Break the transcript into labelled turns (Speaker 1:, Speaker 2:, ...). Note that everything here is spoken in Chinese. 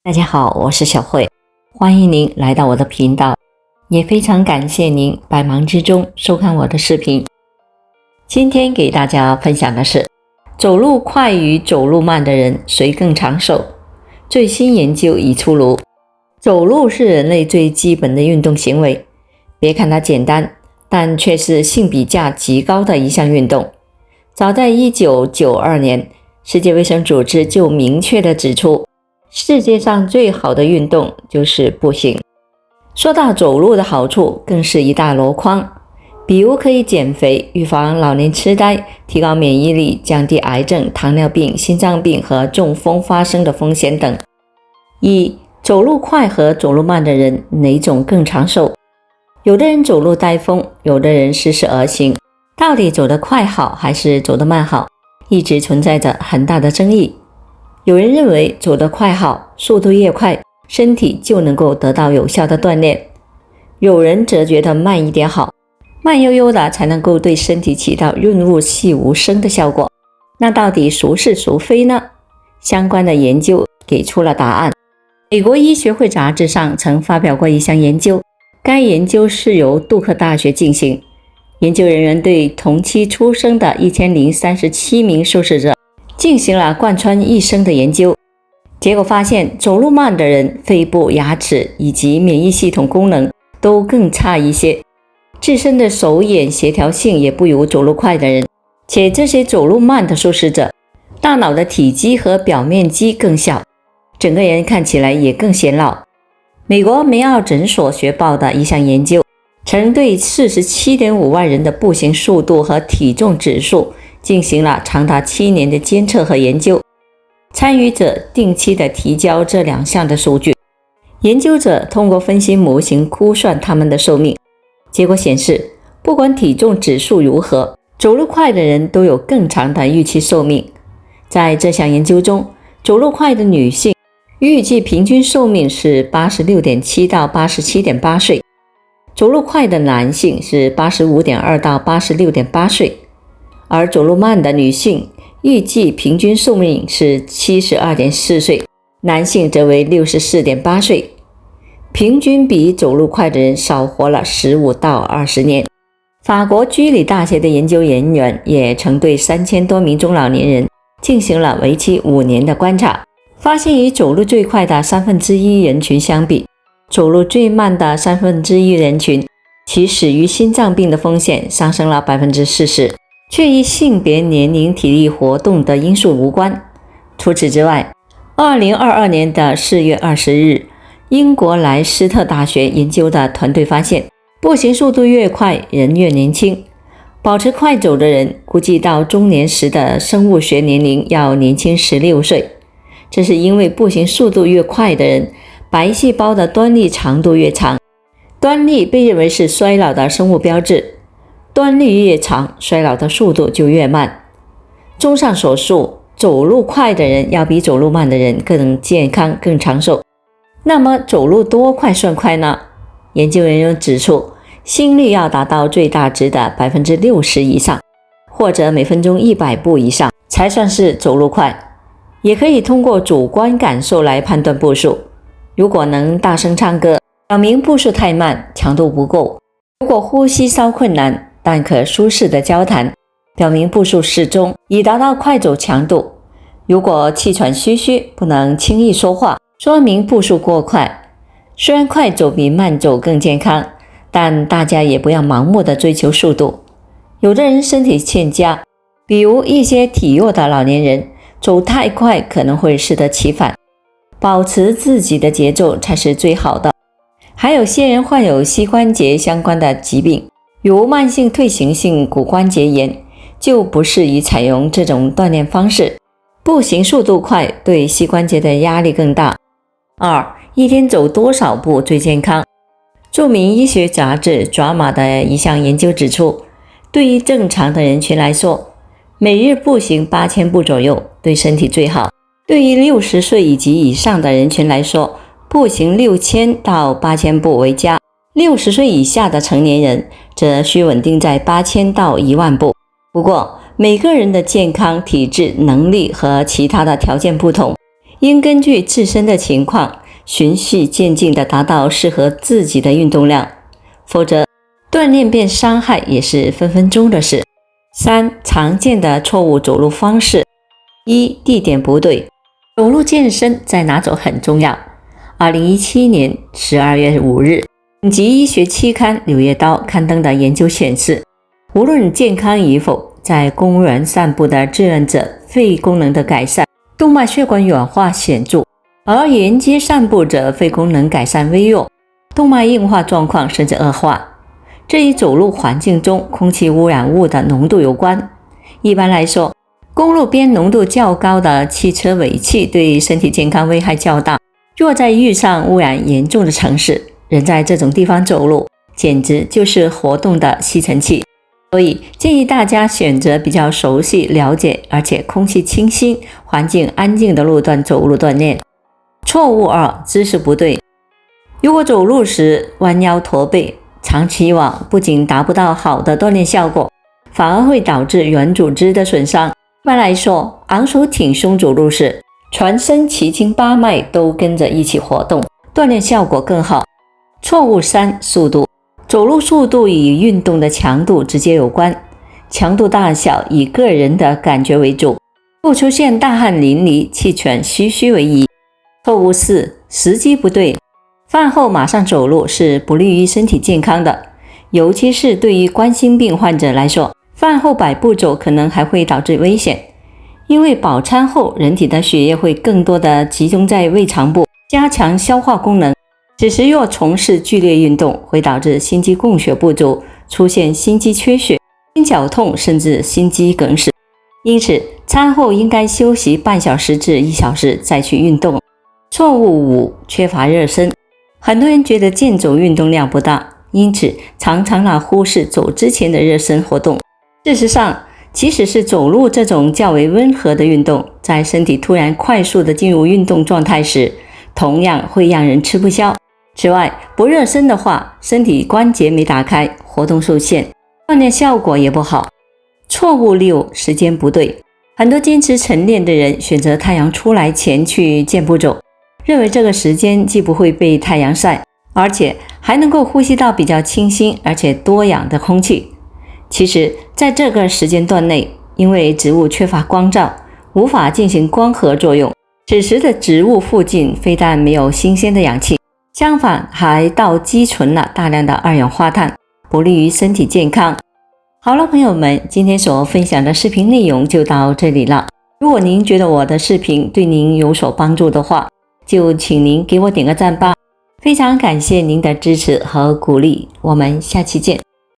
Speaker 1: 大家好，我是小慧，欢迎您来到我的频道，也非常感谢您百忙之中收看我的视频。今天给大家分享的是，走路快与走路慢的人谁更长寿？最新研究已出炉。走路是人类最基本的运动行为，别看它简单，但却是性比价极高的一项运动。早在1992年，世界卫生组织就明确地指出，世界上最好的运动就是步行。说到走路的好处，更是一大箩筐，比如可以减肥、预防老年痴呆、提高免疫力、降低癌症、糖尿病、心脏病和中风发生的风险等。走路快和走路慢的人哪种更长寿？有的人走路带风，有的人适时而行，到底走得快好还是走得慢好，一直存在着很大的争议。有人认为走得快好，速度越快，身体就能够得到有效的锻炼。有人则觉得慢一点好，慢悠悠的才能够对身体起到润物细无声的效果。那到底孰是孰非呢？相关的研究给出了答案。美国医学会杂志上曾发表过一项研究，该研究是由杜克大学进行，研究人员对同期出生的1037名受试者进行了贯穿一生的研究，结果发现走路慢的人肺部、牙齿以及免疫系统功能都更差一些，自身的手眼协调性也不如走路快的人，且这些走路慢的受试者大脑的体积和表面积更小，整个人看起来也更显老。美国梅奥诊所学报的一项研究曾对 47.5 万人的步行速度和体重指数进行了长达7年的监测和研究，参与者定期地提交这两项的数据。研究者通过分析模型估算他们的寿命，结果显示，不管体重指数如何，走路快的人都有更长的预期寿命。在这项研究中，走路快的女性预计平均寿命是 86.7 到 87.8 岁，走路快的男性是 85.2 到 86.8 岁，而走路慢的女性预计平均寿命是 72.4 岁，男性则为 64.8 岁，平均比走路快的人少活了15到20年。法国居里大学的研究人员也曾对3000多名中老年人进行了为期5年的观察，发现与走路最快的1/3人群相比，走路最慢的1/3人群其死于心脏病的风险上升了 40%，却与性别、年龄、体力活动的因素无关。除此之外，2022年的4月20日，英国莱斯特大学研究的团队发现，步行速度越快，人越年轻。保持快走的人，估计到中年时的生物学年龄要年轻16岁。这是因为步行速度越快的人，白细胞的端粒长度越长。端粒被认为是衰老的生物标志，端粒越长，衰老的速度就越慢。综上所述，走路快的人要比走路慢的人更健康、更长寿。那么走路多快算快呢？研究人员指出，心率要达到最大值的 60% 以上，或者每分钟100步以上才算是走路快。也可以通过主观感受来判断步数，如果能大声唱歌，表明步数太慢，强度不够；如果呼吸稍困难，但可舒适的交谈，表明步数适中，已达到快走强度；如果气喘吁吁，不能轻易说话，说明步数过快。虽然快走比慢走更健康，但大家也不要盲目的追求速度。有的人身体欠佳，比如一些体弱的老年人，走太快可能会适得其反，保持自己的节奏才是最好的。还有些人患有膝关节相关的疾病，如慢性退行性骨关节炎，就不适宜采用这种锻炼方式。步行速度快对膝关节的压力更大。一天走多少步最健康？著名医学杂志《JAMA》的一项研究指出，对于正常的人群来说，每日步行8000步左右对身体最好。对于60岁以及以上的人群来说，步行6000到8000步为佳。60岁以下的成年人则需稳定在8000到10000步。不过，每个人的健康、体质、能力和其他的条件不同，应根据自身的情况，循序渐进地达到适合自己的运动量，否则锻炼变伤害也是分分钟的事。3. 常见的错误走路方式。1. 地点不对。走路健身在哪走很重要。2017年12月5日，顶级医学期刊《柳叶刀》刊登的研究显示，无论健康与否，在公园散步的志愿者肺功能的改善，动脉血管软化显著，而沿街散步者肺功能改善微弱，动脉硬化状况甚至恶化。这与走路环境中空气污染物的浓度有关。一般来说，公路边浓度较高的汽车尾气对身体健康危害较大。若在遇上污染严重的城市，人在这种地方走路，简直就是活动的吸尘器。所以建议大家选择比较熟悉、了解，而且空气清新、环境安静的路段走路锻炼。错误2，姿势不对。如果走路时弯腰驼背，长期以往不仅达不到好的锻炼效果，反而会导致软组织的损伤。一般来说，昂首挺胸走路时，全身七经八脉都跟着一起活动，锻炼效果更好。错误3，速度。走路速度与运动的强度直接有关，强度大小以个人的感觉为主，不出现大汗淋漓、气喘吁吁为宜。错误4，时机不对。饭后马上走路是不利于身体健康的，尤其是对于冠心病患者来说，饭后百步走可能还会导致危险。因为饱餐后人体的血液会更多的集中在胃肠部，加强消化功能。此时若从事剧烈运动，会导致心肌供血不足，出现心肌缺血、心绞痛，甚至心肌梗死。因此餐后应该休息半小时至1小时再去运动。错误5，缺乏热身。很多人觉得健走运动量不大，因此常常忽视走之前的热身活动。事实上，即使是走路这种较为温和的运动，在身体突然快速的进入运动状态时，同样会让人吃不消。此外，不热身的话，身体关节没打开，活动受限，锻炼效果也不好。错误6，时间不对。很多坚持晨练的人选择太阳出来前去健步走，认为这个时间既不会被太阳晒，而且还能够呼吸到比较清新而且多氧的空气。其实在这个时间段内，因为植物缺乏光照，无法进行光合作用，此时的植物附近非但没有新鲜的氧气，相反还倒积存了大量的二氧化碳，不利于身体健康。好了，朋友们，今天所分享的视频内容就到这里了。如果您觉得我的视频对您有所帮助的话，就请您给我点个赞吧，非常感谢您的支持和鼓励，我们下期见。